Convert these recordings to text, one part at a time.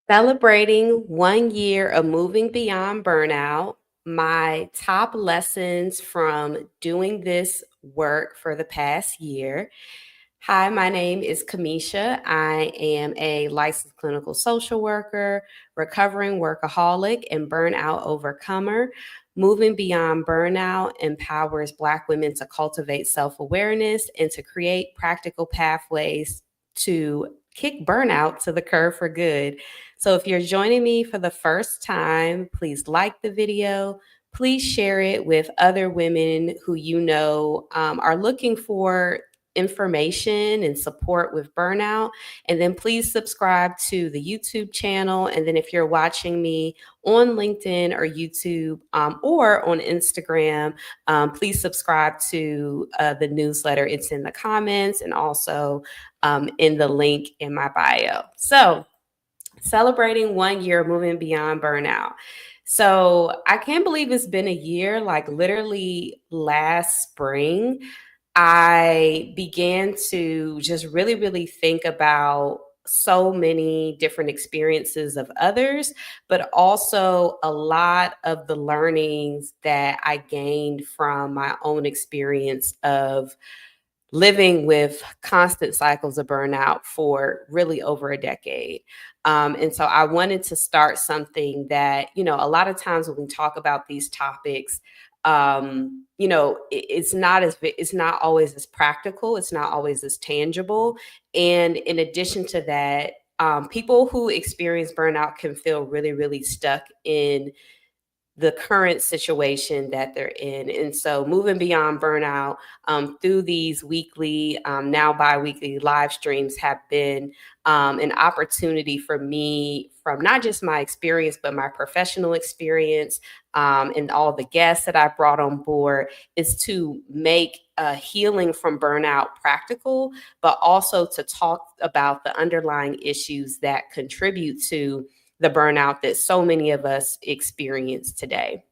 Celebrating 1 year of moving beyond burnout, my top lessons from doing this work for the past year. Hi, my name is Kamisha. I am a licensed clinical social worker, recovering workaholic, and burnout overcomer. Moving Beyond Burnout empowers Black women to cultivate self awareness and to create practical pathways to kick burnout to the curb for good. So, if you're joining me for the first time, please like the video. Please share it with other women who you know are looking for information and support with burnout. And then please subscribe to the YouTube channel. And then if you're watching me on LinkedIn or YouTube or on Instagram, please subscribe to the newsletter. It's in the comments and also in the link in my bio. So, celebrating 1 year moving beyond burnout. So I can't believe it's been a year, like literally last spring. I began to just really, really think about so many different experiences of others, but also a lot of the learnings that I gained from my own experience of living with constant cycles of burnout for really over a decade. And so I wanted to start something that, a lot of times when we talk about these topics, it's not always as practical, it's not always as tangible. And in addition to that, people who experience burnout can feel really, really stuck in the current situation that they're in. And so moving beyond burnout through these weekly, now bi-weekly live streams have been an opportunity for me from not just my experience, but my professional experience and all the guests that I brought on board is to make healing from burnout practical, but also to talk about the underlying issues that contribute to the burnout that so many of us experience today.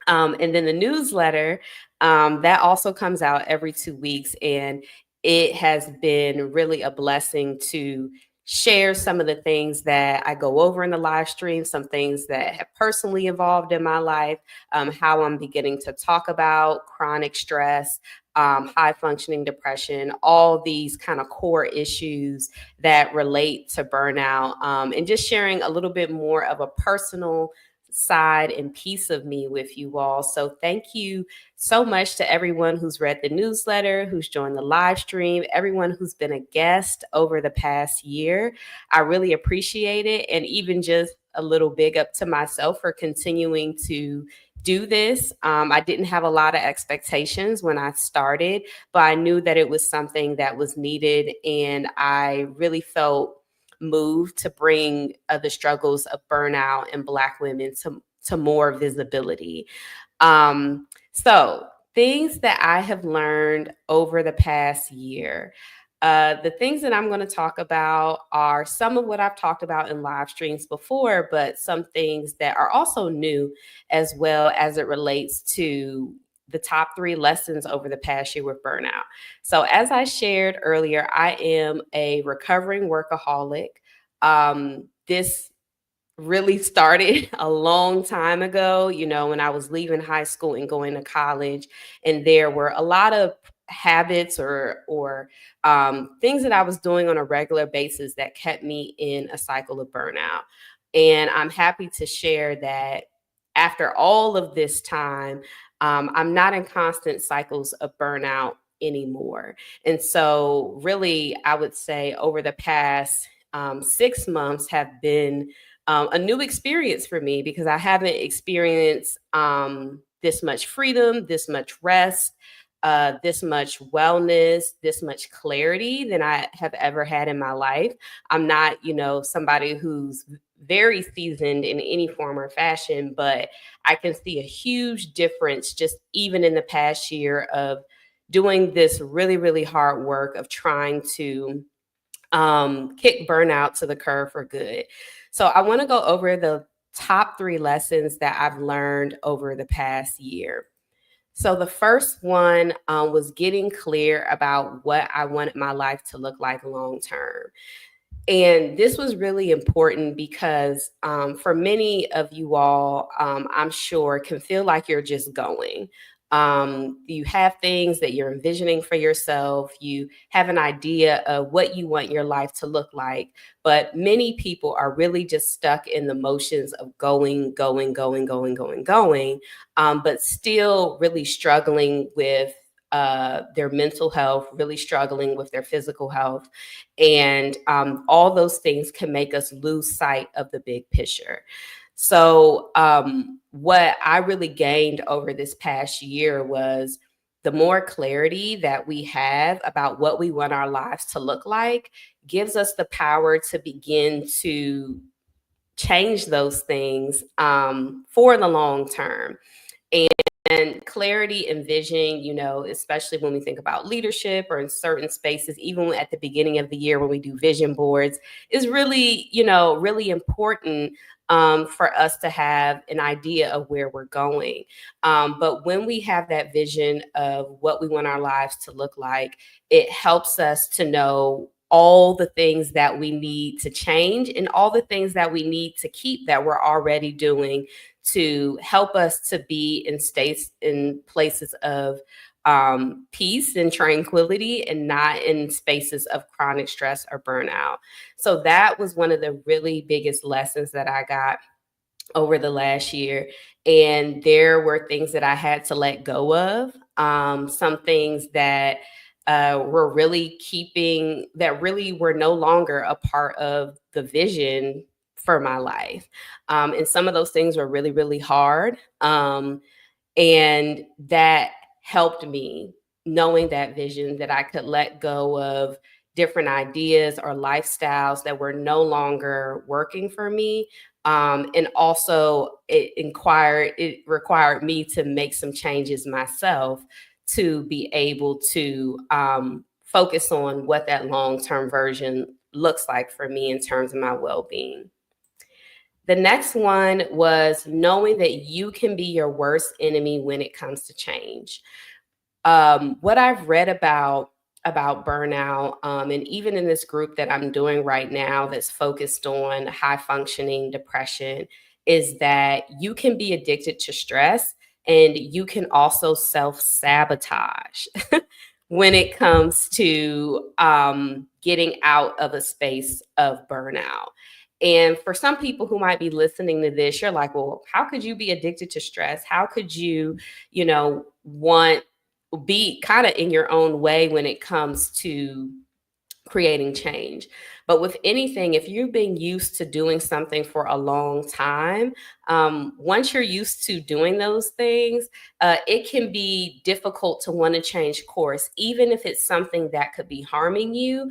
And then the newsletter that also comes out every 2 weeks. And it has been really a blessing to share some of the things that I go over in the live stream, some things that have personally evolved in my life, how I'm beginning to talk about chronic stress, high functioning depression, all these kind of core issues that relate to burnout, and just sharing a little bit more of a personal side and piece of me with you all. So thank you so much to everyone who's read the newsletter, who's joined the live stream, everyone who's been a guest over the past year. I really appreciate it. And even just a little big up to myself for continuing to do this. I didn't have a lot of expectations when I started, but I knew that it was something that was needed. And I really felt moved to bring the struggles of burnout and Black women to more visibility. So things that I have learned over the past year. The things that I'm going to talk about are some of what I've talked about in live streams before, but some things that are also new as well as it relates to the top 3 lessons over the past year with burnout. So, as I shared earlier, I am a recovering workaholic. This really started a long time ago, when I was leaving high school and going to college. And there were a lot of habits or things that I was doing on a regular basis that kept me in a cycle of burnout. And I'm happy to share that after all of this time, I'm not in constant cycles of burnout anymore. And so, really, I would say over the past 6 months have been a new experience for me because I haven't experienced this much freedom, this much rest, this much wellness, this much clarity than I have ever had in my life. I'm not, somebody who's very seasoned in any form or fashion, but I can see a huge difference just even in the past year of doing this really, really hard work of trying to kick burnout to the curb for good. So I want to go over the top 3 lessons that I've learned over the past year. So the first one was getting clear about what I wanted my life to look like long term. And this was really important because for many of you all, I'm sure, can feel like you're just going. You have things that you're envisioning for yourself. You have an idea of what you want your life to look like. But many people are really just stuck in the motions of going, going, going, going, going, going, but still really struggling with their mental health, really struggling with their physical health. And all those things can make us lose sight of the big picture. So, what I really gained over this past year was the more clarity that we have about what we want our lives to look like gives us the power to begin to change those things for the long term. And clarity and vision, especially when we think about leadership or in certain spaces, even at the beginning of the year when we do vision boards, is really, really important for us to have an idea of where we're going. But when we have that vision of what we want our lives to look like, it helps us to know all the things that we need to change and all the things that we need to keep that we're already doing to help us to be in states in places of peace and tranquility and not in spaces of chronic stress or burnout. So that was one of the really biggest lessons that I got over the last year. And there were things that I had to let go of, some things that were really that really were no longer a part of the vision for my life. And some of those things were really, really hard. And that helped me knowing that vision that I could let go of different ideas or lifestyles that were no longer working for me. And also it required me to make some changes myself to be able to focus on what that long-term version looks like for me in terms of my well-being. The next one was knowing that you can be your worst enemy when it comes to change. What I've read about burnout, and even in this group that I'm doing right now that's focused on high functioning depression, is that you can be addicted to stress and you can also self sabotage when it comes to getting out of a space of burnout. And for some people who might be listening to this, you're like, well, how could you be addicted to stress? How could you, want be kind of in your own way when it comes to creating change? But with anything, if you've been used to doing something for a long time, once you're used to doing those things, it can be difficult to want to change course, even if it's something that could be harming you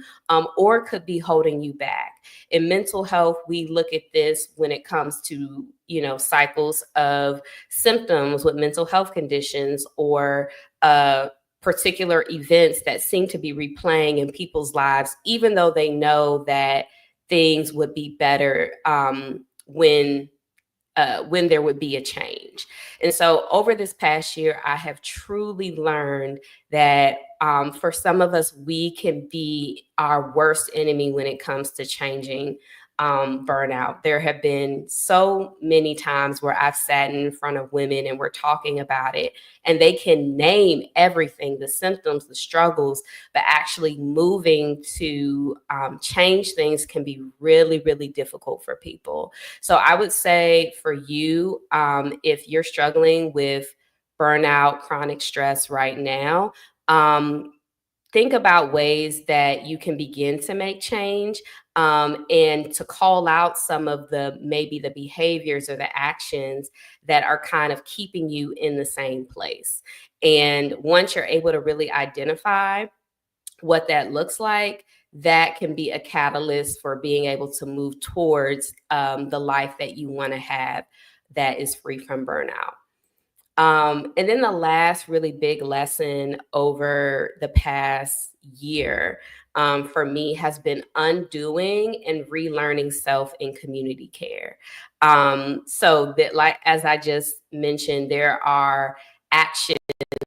or could be holding you back. In mental health, we look at this when it comes to, cycles of symptoms with mental health conditions or particular events that seem to be replaying in people's lives, even though they know that things would be better when there would be a change. And so over this past year, I have truly learned that for some of us, we can be our worst enemy when it comes to changing burnout. There have been so many times where I've sat in front of women and we're talking about it, and they can name everything, the symptoms, the struggles, but actually moving to change things can be really, really difficult for people. So I would say for you, if you're struggling with burnout, chronic stress right now, think about ways that you can begin to make change, and to call out some of the maybe the behaviors or the actions that are kind of keeping you in the same place. And once you're able to really identify what that looks like, that can be a catalyst for being able to move towards the life that you want to have that is free from burnout. And then the last really big lesson over the past year, for me, has been undoing and relearning self and community care. So that, like as I just mentioned, there are actions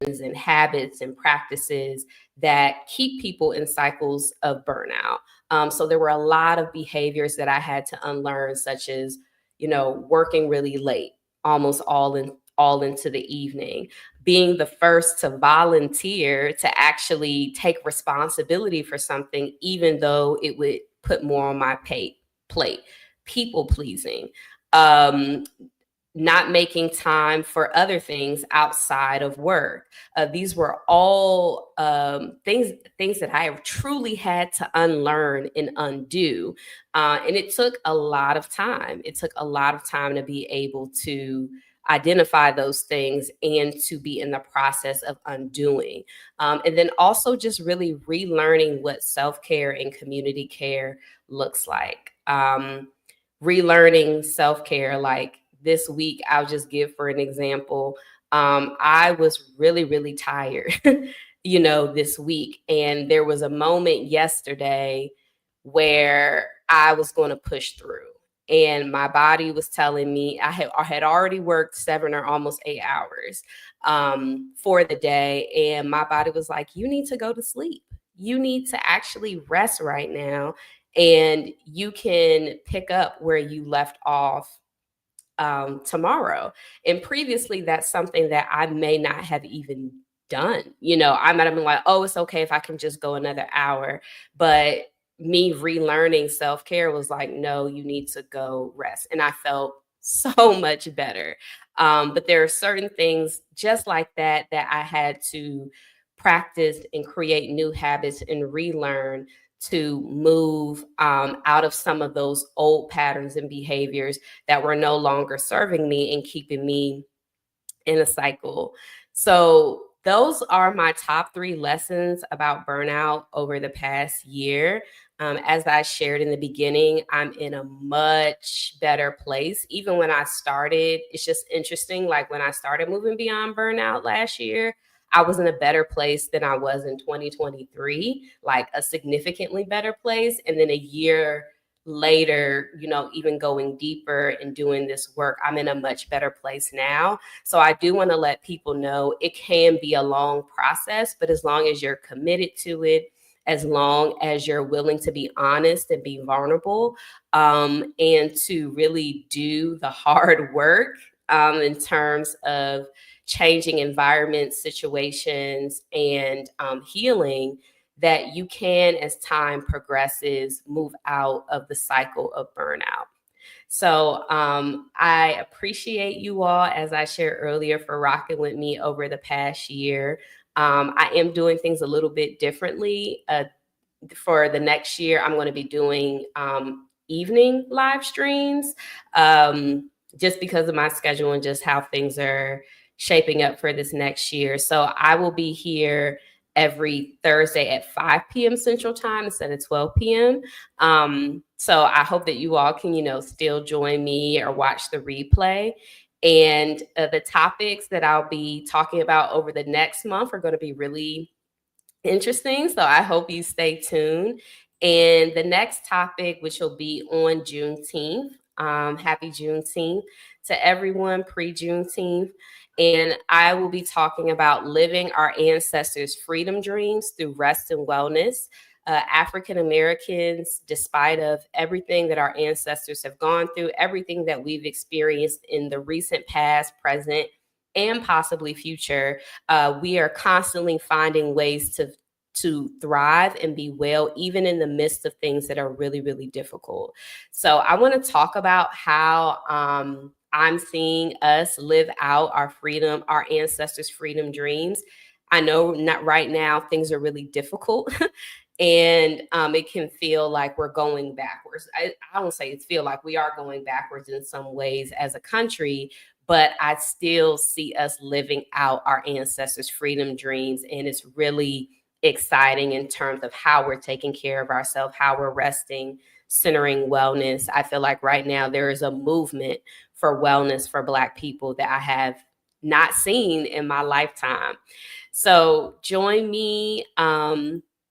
and habits and practices that keep people in cycles of burnout. So there were a lot of behaviors that I had to unlearn, such as, working really late, almost all into the evening, being the first to volunteer to actually take responsibility for something, even though it would put more on my plate, people pleasing, um, not making time for other things outside of work. These were all things that I have truly had to unlearn and undo, and it took a lot of time. It took a lot of time to be able to identify those things and to be in the process of undoing, and then also just really relearning what self-care and community care looks like. Relearning self-care, like this week, I'll just give for an example. I was really, really tired, this week. And there was a moment yesterday where I was going to push through. And my body was telling me I had already worked 7 or almost 8 hours for the day. And my body was like, you need to go to sleep. You need to actually rest right now. And you can pick up where you left off tomorrow. And previously, that's something that I may not have even done. I might have been like, oh, it's okay if I can just go another hour. But me relearning self care was like, no, you need to go rest. And I felt so much better. But there are certain things just like that I had to practice and create new habits and relearn to move out of some of those old patterns and behaviors that were no longer serving me and keeping me in a cycle. So, those are my top 3 lessons about burnout over the past year. As I shared in the beginning, I'm in a much better place. Even when I started, it's just interesting. Like when I started Moving Beyond Burnout last year, I was in a better place than I was in 2023, like a significantly better place. And then a year later, even going deeper and doing this work, I'm in a much better place now. So I do want to let people know it can be a long process, but as long as you're committed to it, as long as you're willing to be honest and be vulnerable, and to really do the hard work in terms of changing environments, situations, and healing, that you can, as time progresses, move out of the cycle of burnout. So I appreciate you all, as I shared earlier, for rocking with me over the past year. I am doing things a little bit differently. For the next year, I'm going to be doing evening live streams, just because of my schedule and just how things are shaping up for this next year. So I will be here every Thursday at 5 p.m. Central Time instead of 12 p.m. So I hope that you all can, still join me or watch the replay. And the topics that I'll be talking about over the next month are going to be really interesting. So I hope you stay tuned. And the next topic, which will be on Juneteenth, happy Juneteenth to everyone, pre-Juneteenth. And I will be talking about living our ancestors' freedom dreams through rest and wellness. African Americans, despite of everything that our ancestors have gone through, everything that we've experienced in the recent past, present, and possibly future, we are constantly finding ways to thrive and be well, even in the midst of things that are really, really difficult. So I want to talk about how I'm seeing us live out our freedom, our ancestors' freedom dreams, I know not right now, things are really difficult. And it can feel like we're going backwards. I don't say it's feel like we are going backwards in some ways as a country, but I still see us living out our ancestors' freedom dreams. And it's really exciting in terms of how we're taking care of ourselves, how we're resting, centering wellness. I feel like right now there is a movement for wellness for Black people that I have not seen in my lifetime. So join me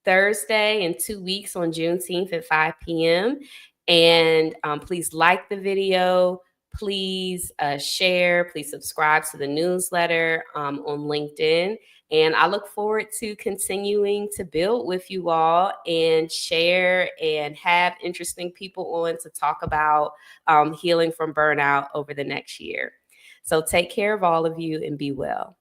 Thursday in 2 weeks on Juneteenth at 5 p.m. And please like the video. Please share. Please subscribe to the newsletter on LinkedIn. And I look forward to continuing to build with you all and share and have interesting people on to talk about healing from burnout over the next year. So take care of all of you and be well.